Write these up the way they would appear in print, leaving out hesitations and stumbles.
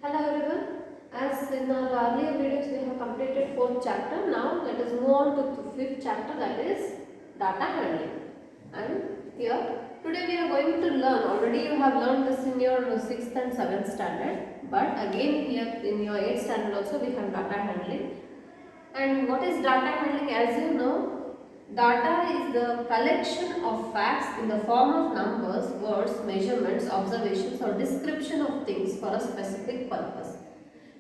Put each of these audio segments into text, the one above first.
Hello everyone. As in our earlier videos we have completed fourth chapter. Now let us move on to the fifth chapter, that is data handling. And here today we are going to learn. Already you have learned this in your sixth and seventh standard. But again here in your eighth standard also we have data handling. And what is data handling? As you know, data is the collection of facts in the form of numbers, words, measurements, observations or description of things for a specific purpose.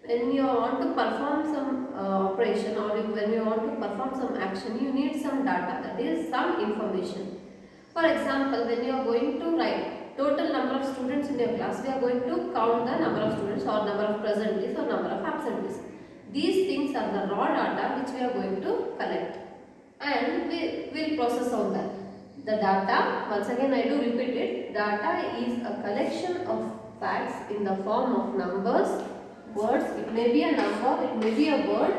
When you want to perform some operation or when you want to perform some action, you need some data, that is some information. For example, when you are going to write total number of students in your class, we are going to count the number of students or number of presentees or number of absentees. These things are the raw data which we are going to collect and we will process on that. The data, once again I do repeat it, data is a collection of facts in the form of numbers, words, it may be a number, it may be a word,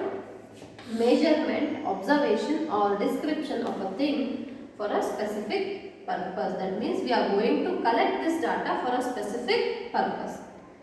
measurement, observation or description of a thing for a specific purpose. That means we are going to collect this data for a specific purpose.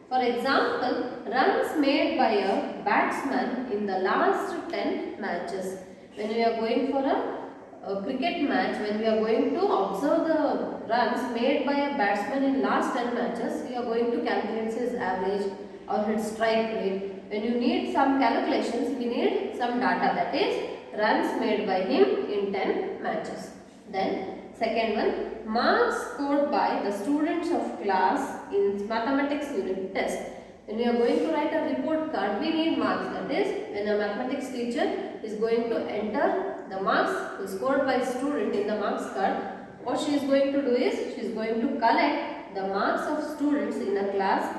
For example, runs made by a batsman in the last 10 matches. When we are going for a cricket match, when we are going to observe the runs made by a batsman in last 10 matches, we are going to calculate his average or his strike rate. When you need some calculations, we need some data, that is runs made by him in 10 matches. Then second one, marks scored by the students of class in mathematics unit test. When we are going to write a report card, we need marks. That is, when a mathematics teacher is going to enter the marks scored by student in the marks card, what she is going to do is, she is going to collect the marks of students in a class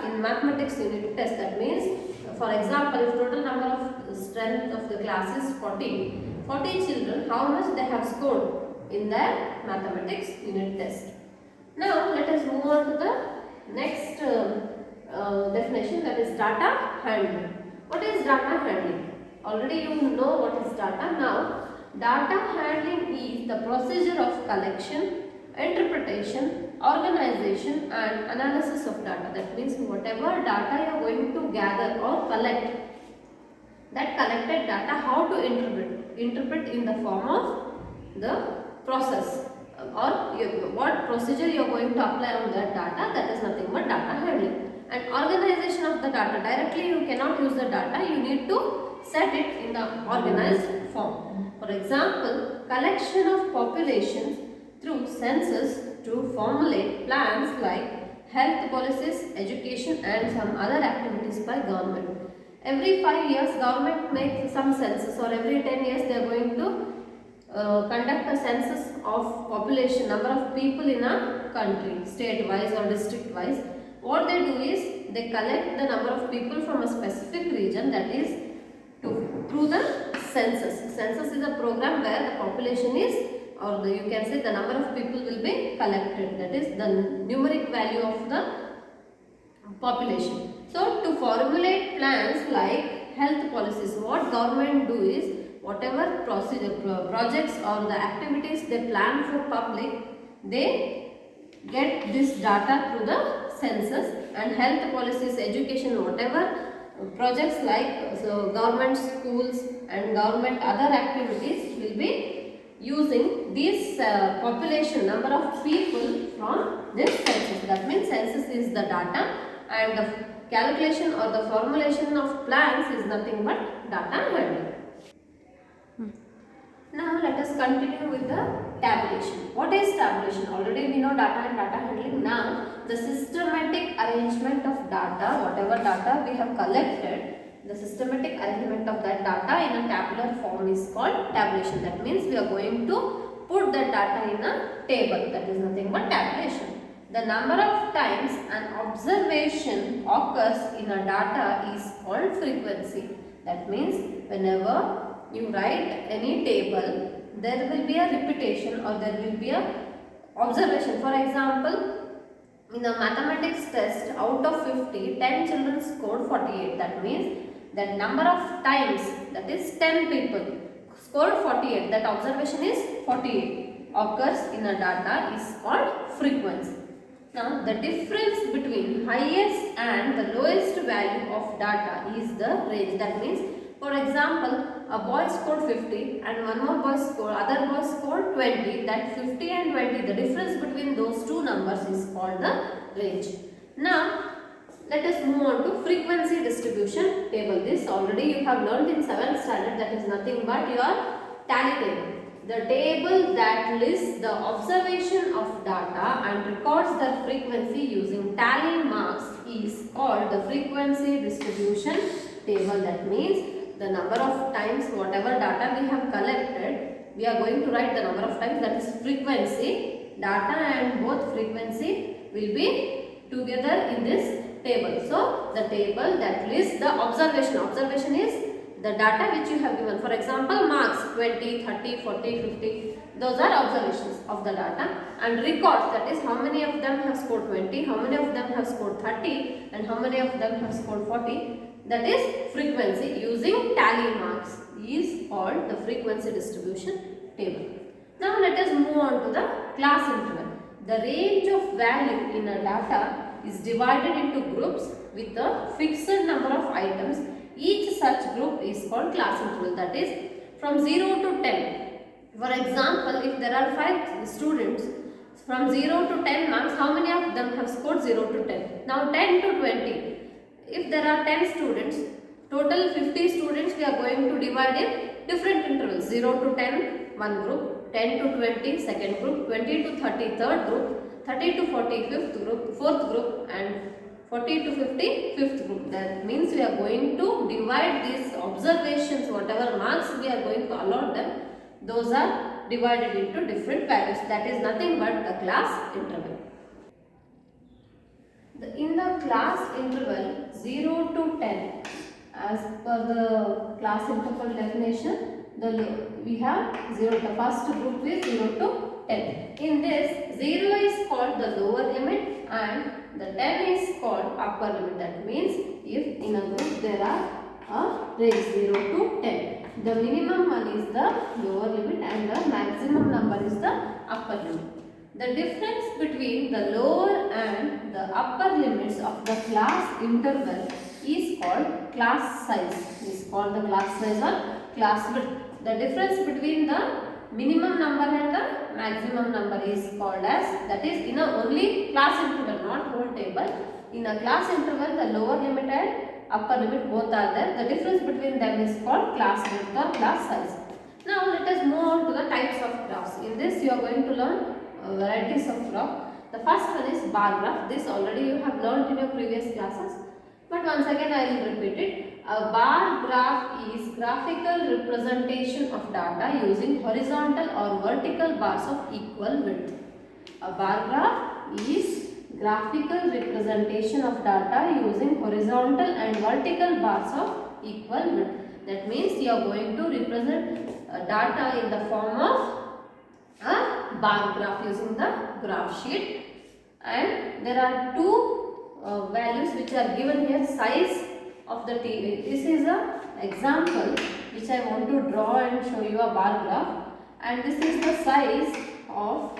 in mathematics unit test. That means, for example, if total number of strength of the class is 40 children, how much they have scored in their mathematics unit test. Now let us move on to the next definition, that is data handling. What is data handling? Already you know what is data. Now data handling is the procedure of collection, interpretation, organization and analysis of data. That means whatever data you are going to gather or collect, that collected data, how to interpret in the form of the process or what procedure you are going to apply on that data, that is nothing but data handling. And organization of the data, directly you cannot use the data, you need to set it in the organized form. For example, collection of populations through census to formulate plans like health policies, education and some other activities by government. Every 5 years government makes some census, or every 10 years they are going to conduct a census of population, number of people in a country, state wise or district wise. What they do is, they collect the number of people from a specific region, that is through the census. Census is a program where the population is, or you can say the number of people will be collected, that is the numeric value of the population. So to formulate plans like health policies, what government do is, whatever projects or the activities they plan for public, they get this data through the census. And health policies, education, whatever projects like government schools and government other activities will be using this population, number of people from this census. That means census is the data and the calculation or the formulation of plans is nothing but data handling. Now let us continue with the tabulation. What is tabulation? Already we know data and data handling. Now the systematic arrangement of data, whatever data we have collected, the systematic arrangement of that data in a tabular form is called tabulation. That means we are going to put that data in a table, that is nothing but tabulation. The number of times an observation occurs in a data is called frequency. That means whenever you write any table, there will be a repetition or there will be a observation. For example, in the mathematics test, out of 50, 10 children scored 48. That means that number of times, that is 10 people scored 48, that observation is 48, occurs in a data is called frequency. Now the difference between highest and the lowest value of data is the range. That means, for example, a boy scored 50 and one more boy scored, other boy scored 20. That 50 and 20, the difference between those two numbers is called the range. Now, let us move on to frequency distribution table. This already you have learned in 7th standard. That is nothing but your tally table. The table that lists the observation of data and records their frequency using tally marks is called the frequency distribution table. That means the number of times whatever data we have collected, we are going to write the number of times, that is frequency. Data and both frequency will be together in this table. So, the table that lists the observation. Observation is the data which you have given. For example, marks 20, 30, 40, 50. Those are observations of the data. And records, that is how many of them have scored 20, how many of them have scored 30 and how many of them have scored 40. That is frequency using tally marks is called the frequency distribution table. Now let us move on to the class interval. The range of value in a data is divided into groups with a fixed number of items. Each such group is called class interval, that is from 0 to 10. For example, if there are 5 students, from 0 to 10 marks, how many of them have scored 0 to 10? Now 10 to 20. If there are 10 students, total 50 students, we are going to divide in different intervals. 0 to 10, one group, 10 to 20, second group, 20 to 30, third group, 30 to 40, fifth group, fourth group, and 40 to 50, fifth group. That means we are going to divide these observations, whatever marks we are going to allot them, those are divided into different values. That is nothing but the class interval. In the class interval 0 to 10, as per the class interval definition, we have 0. The first group is 0 to 10. In this, 0 is called the lower limit and the 10 is called upper limit. That means if in a group there are a range 0 to 10, the minimum one is the lower limit and the maximum number is the upper limit. The difference between the lower and the upper limits of the class interval is called class size. Is called the class size or class width. The difference between the minimum number and the maximum number is called as, that is in a only class interval, not whole table. In a class interval, the lower limit and upper limit both are there. The difference between them is called class width or class size. Now let us move on to the types of graphs. In this you are going to learn varieties of graph. The first one is bar graph. This already you have learned in your previous classes, but once again I will repeat it. A bar graph is graphical representation of data using horizontal or vertical bars of equal width. A bar graph is graphical representation of data using horizontal and vertical bars of equal width. That means you are going to represent data in the form of a bar graph using the graph sheet, and there are two values which are given here. Size of the TV. This is a example which I want to draw and show you a bar graph, and this is the size of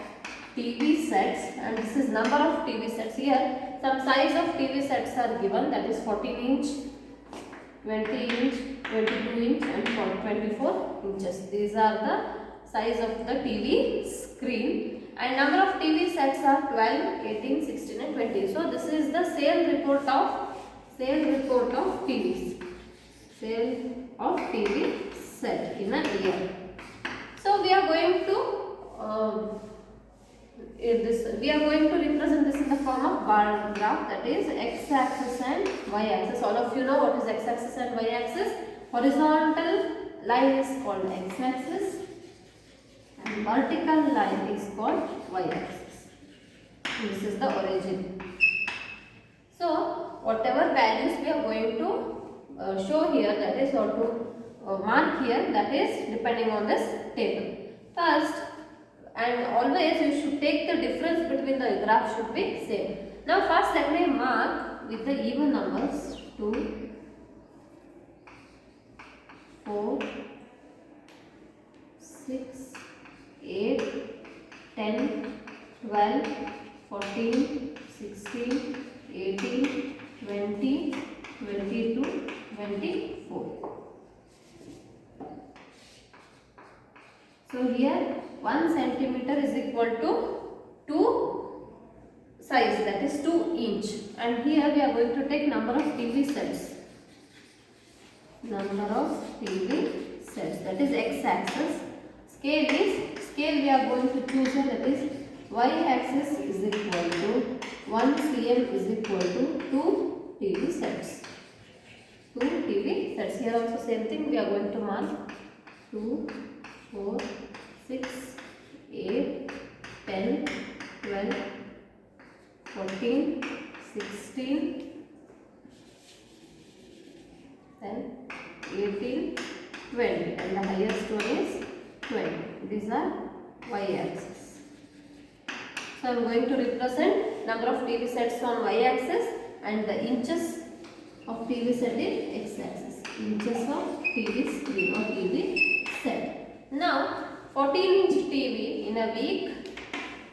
TV sets and this is number of TV sets. Here some size of TV sets are given, that is 14 inch, 20 inch, 22 inch and 24 inches. These are the size of the TV screen, and number of TV sets are 12, 18, 16 and 20. So this is the sale report of TVs. Sale of TV set in a year. So we are going to we are going to represent this in the form of bar graph, that is x-axis and y-axis. All of you know what is x-axis and y-axis. Horizontal line is called x-axis and vertical line is called y-axis. This is the origin. So whatever values we are going to show here, that is, or to mark here, that is depending on this table. First, and always you should take the difference between the graph should be same. Now first let me mark with the even numbers 2, 4, 6, 8, 10, 12, 14, 16, 18, So here 1 centimeter is equal to 2 size, that is 2 inch, and here we are going to take number of TV sets. Number of TV sets, that is x axis. Scale we are going to choose here, that is y axis is equal to 1 cm is equal to 2 TV sets. 2 TV sets. Here also same thing, we are going to mark 2, 4, 6, 8, 10, 12, 14, 16, then 18, 20, and the highest one is 20. These are y-axis. So I am going to represent number of TV sets on y-axis and the inches of TV set in x-axis. Inches of TV screen or TV set. Now 14-inch TV in a week,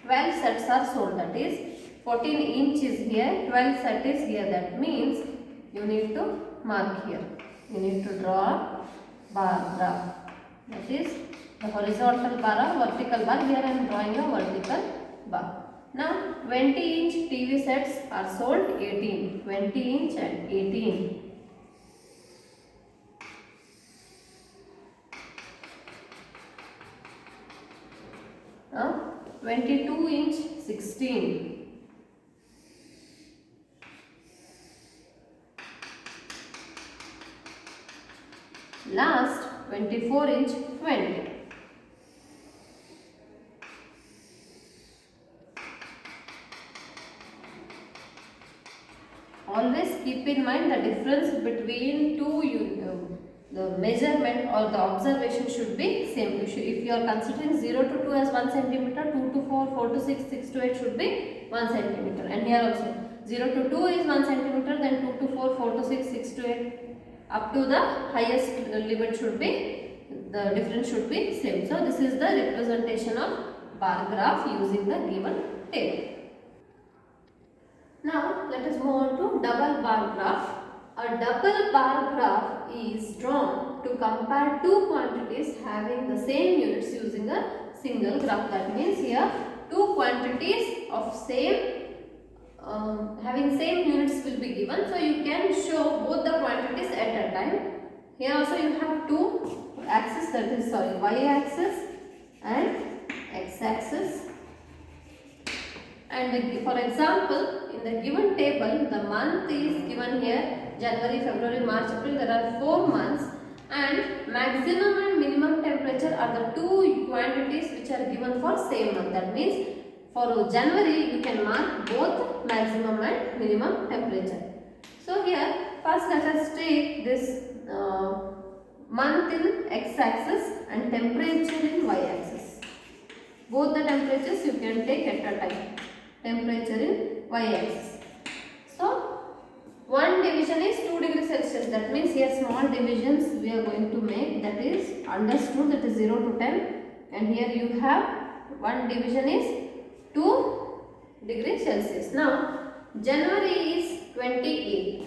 12 sets are sold. That is 14 inch is here, 12 set is here. That means you need to mark here. You need to draw a bar graph. That is the horizontal bar or vertical bar. Here I am drawing a vertical bar. Now 20-inch TV sets are sold, 18. 20-inch and 18. Now 22-inch, 16. Last 24-inch, 20. Always keep in mind the difference between the measurement or the observation should be same. If you are considering 0 to 2 as 1 centimeter, 2 to 4, 4 to 6, 6 to 8 should be 1 centimeter. And here also 0 to 2 is 1 centimeter, then 2 to 4, 4 to 6, 6 to 8. Up to the highest limit should be, the difference should be same. So this is the representation of bar graph using the given table. Now let us move on to double bar graph. A double bar graph is drawn to compare two quantities having the same units using a single graph. That means here two quantities of same having same units will be given. So you can show both the quantities at a time. Here also you have two axes, that is y-axis and x-axis. And for example, in the given table, the month is given here, January, February, March, April. There are 4 months, and maximum and minimum temperature are the two quantities which are given for same month. That means for January, you can mark both maximum and minimum temperature. So here, first let us take this month in x-axis and temperature in y-axis. Both the temperatures you can take at a time. Temperature in y-axis. So, one division is 2 degrees Celsius. That means here small divisions we are going to make. That is understood. That is 0 to 10. And here you have one division is 2 degrees Celsius. Now, January is 28.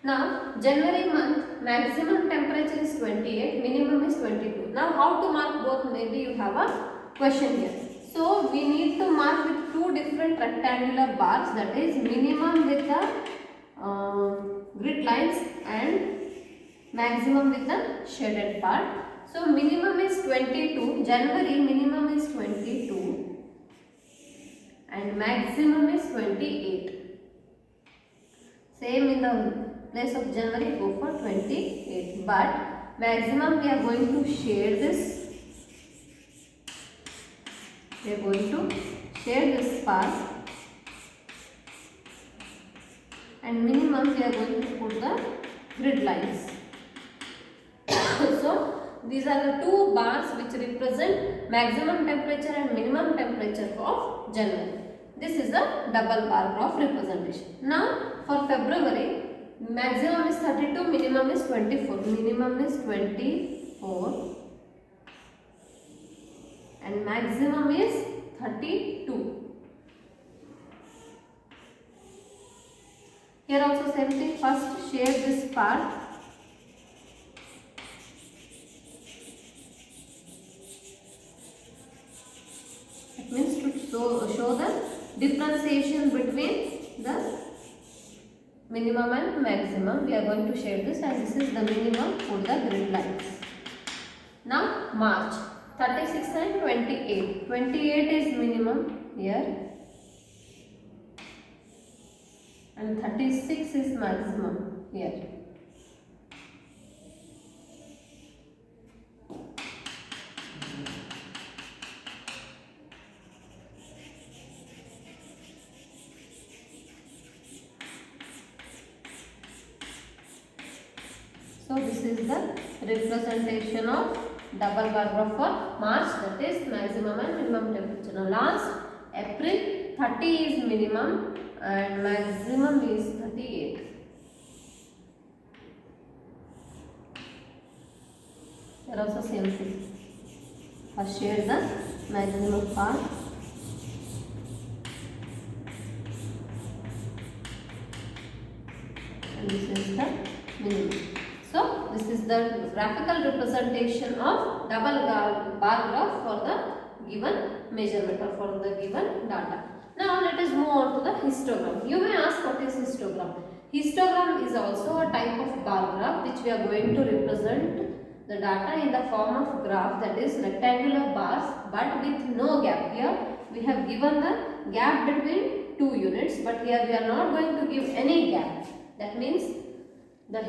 Now, January month, maximum temperature is 28, minimum is 22. Now, how to mark both? Maybe you have a question here. So, we need to mark with two different rectangular bars, that is minimum with the grid lines and maximum with the shaded part. So, minimum is 22, January minimum is 22 and maximum is 28. Same in the place of January, go for 28, but maximum we are going to shade this. We are going to shade this part, and minimum we are going to put the grid lines. So these are the two bars which represent maximum temperature and minimum temperature of January. This is a double bar graph representation. Now for February, maximum is 32, minimum is 24. Minimum is 24 and maximum is 32. Here also same thing, first share this part. It means to show the differentiation between the minimum and maximum. We are going to share this, and this is the minimum for the grid lines. Now March 36 and 28. 28 is minimum here and 36 is maximum here. So this is the representation of double bar graph for March, that is maximum and minimum temperature. Now last April 30 is minimum and maximum is 38. Here also same thing. First share the maximum part. And this is the minimum. So this is the graphical representation of double bar graph for the given measurement or for the given data. Now let us move on to the histogram. You may ask, what is histogram? Histogram is also a type of bar graph which we are going to represent the data in the form of graph, that is rectangular bars but with no gap. Here we have given the gap between two units, but here we are not going to give any gap. That means a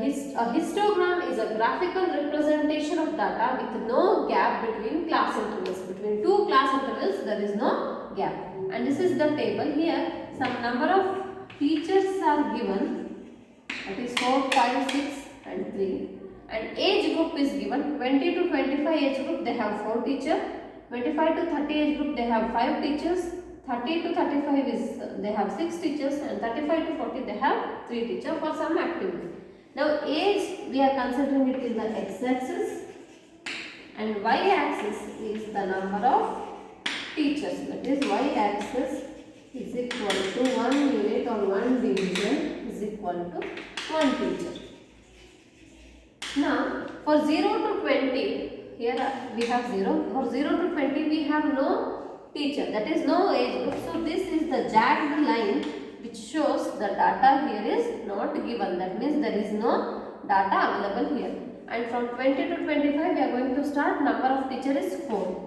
histogram is a graphical representation of data with no gap between class intervals. Between two class intervals there is no gap. And this is the table. Here some number of teachers are given, that is 4, 5, 6 and 3. And age group is given. 20 to 25 age group they have 4 teachers. 25 to 30 age group they have 5 teachers. 30 to 35 is they have 6 teachers, and 35 to 40 they have 3 teachers for some activity. Now age we are considering it in the x-axis and y-axis is the number of teachers, that is y-axis is equal to 1 unit or 1 division is equal to 1 teacher. Now for 0 to 20, here we have 0, for 0 to 20 we have no teacher, that is no age group. So this is the jagged line which shows the data here is not given, that means there is no data available here. And from 20 to 25 we are going to start, number of teacher is 4.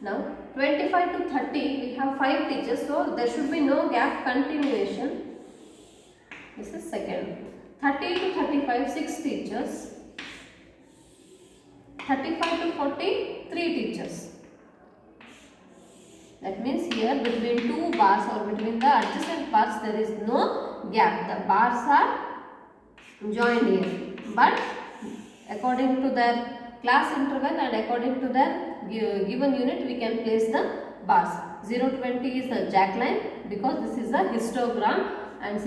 Now 25 to 30 we have 5 teachers, so there should be no gap, continuation. This is second. 30 to 35 6 teachers. 35 to 40 3 teachers. That means here between two bars or between the adjacent bars there is no gap. The bars are joined here. But according to their class interval and according to their given unit we can place the bars. 0 to 20 is the jagged line because this is a histogram, and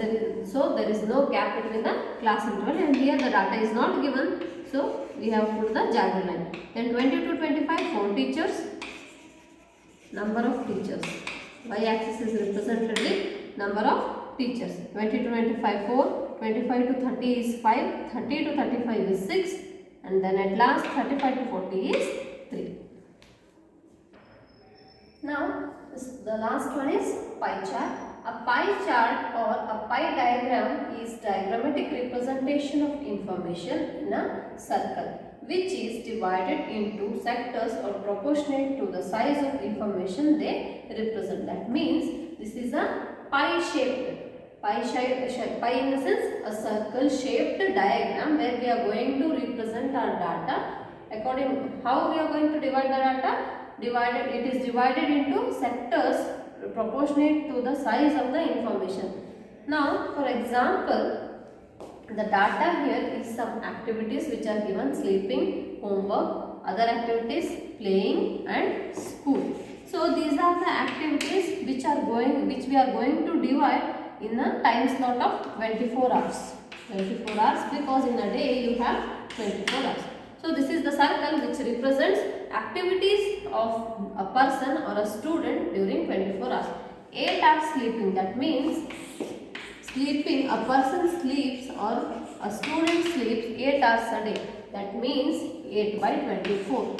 so there is no gap between the class interval, and here the data is not given, so we have put the jagged line. Then 20 to 25 4 teachers. Number of teachers, y-axis is represented with number of teachers. 20 to 25 4, 25 to 30 is 5, 30 to 35 is 6, and then at last 35 to 40 is 3. Now the last one is pie chart. A pie chart or a pie diagram is diagrammatic representation of information in a circle which is divided into sectors or proportionate to the size of information they represent. That means this is a pie shaped, pie in the sense a circle shaped diagram where we are going to represent our data. According how we are going to divide the data? It is divided into sectors proportionate to the size of the information. Now for example, the data here is some activities which are given: sleeping, homework, other activities, playing and school. So these are the activities which we are going to divide in a time slot of 24 hours. 24 hours because in a day you have 24 hours. So this is the circle which represents activities of a person or a student during 24 hours. 8 hours sleeping. That means sleeping, a person sleeps or a student sleeps 8 hours a day. That means 8 by 24.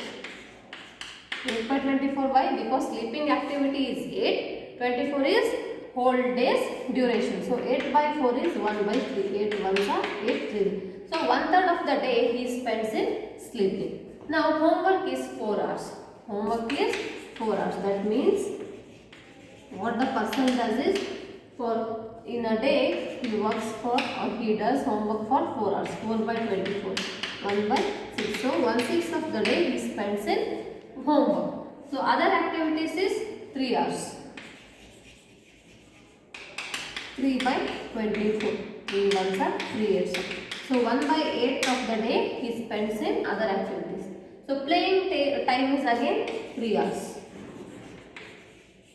8 by 24, why? Because sleeping activity is 8, 24 is whole day's duration. So 8 by 4 is 1 by 3. 8 ones are 8 3. So 1/3 of the day he spends in sleeping. Now homework is 4 hours. Homework is 4 hours. That means what the person does is, for in a day he works for, or he does homework for 4 hours. 4 by 24. 1 by 6. So 1/6 of the day he spends in homework. So other activities is 3 hours. 3 by 24. 3 ones are 3 8. So 1 by 8 of the day he spends in other activities. So playing time is again 3 hours.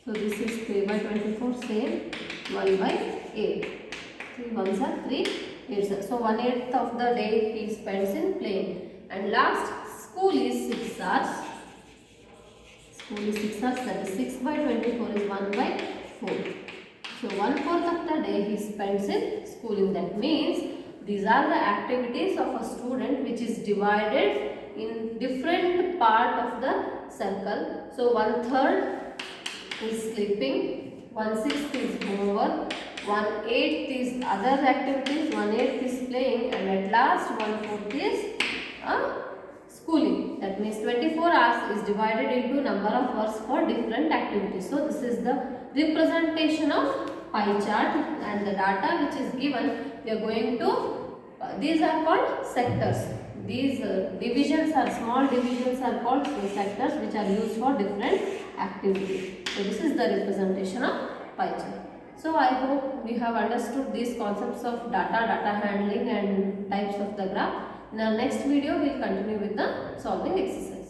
So this is 3 by 24, same 1 by 8. 3 ones are 3 8. So 1/8 of the day he spends in playing. And last, school is 6 hours. School is 6 hours, that is 6 by 24 is 1 by 4. So 1/4 of the day he spends in schooling. That means these are the activities of a student which is divided in different part of the circle. So 1/3 is sleeping, 1/6 is homework, 1/8 is other activities, 1/8 is playing, and at last 1/4 is schooling. That means 24 hours is divided into number of hours for different activities. So this is the representation of pie chart, and the data which is given, we are going to, these are called sectors. These divisions are, small divisions are called sectors, which are used for different activities. So this is the representation of pie chart. So I hope we have understood these concepts of data handling and types of the graph. In our next video, we will continue with the solving exercise.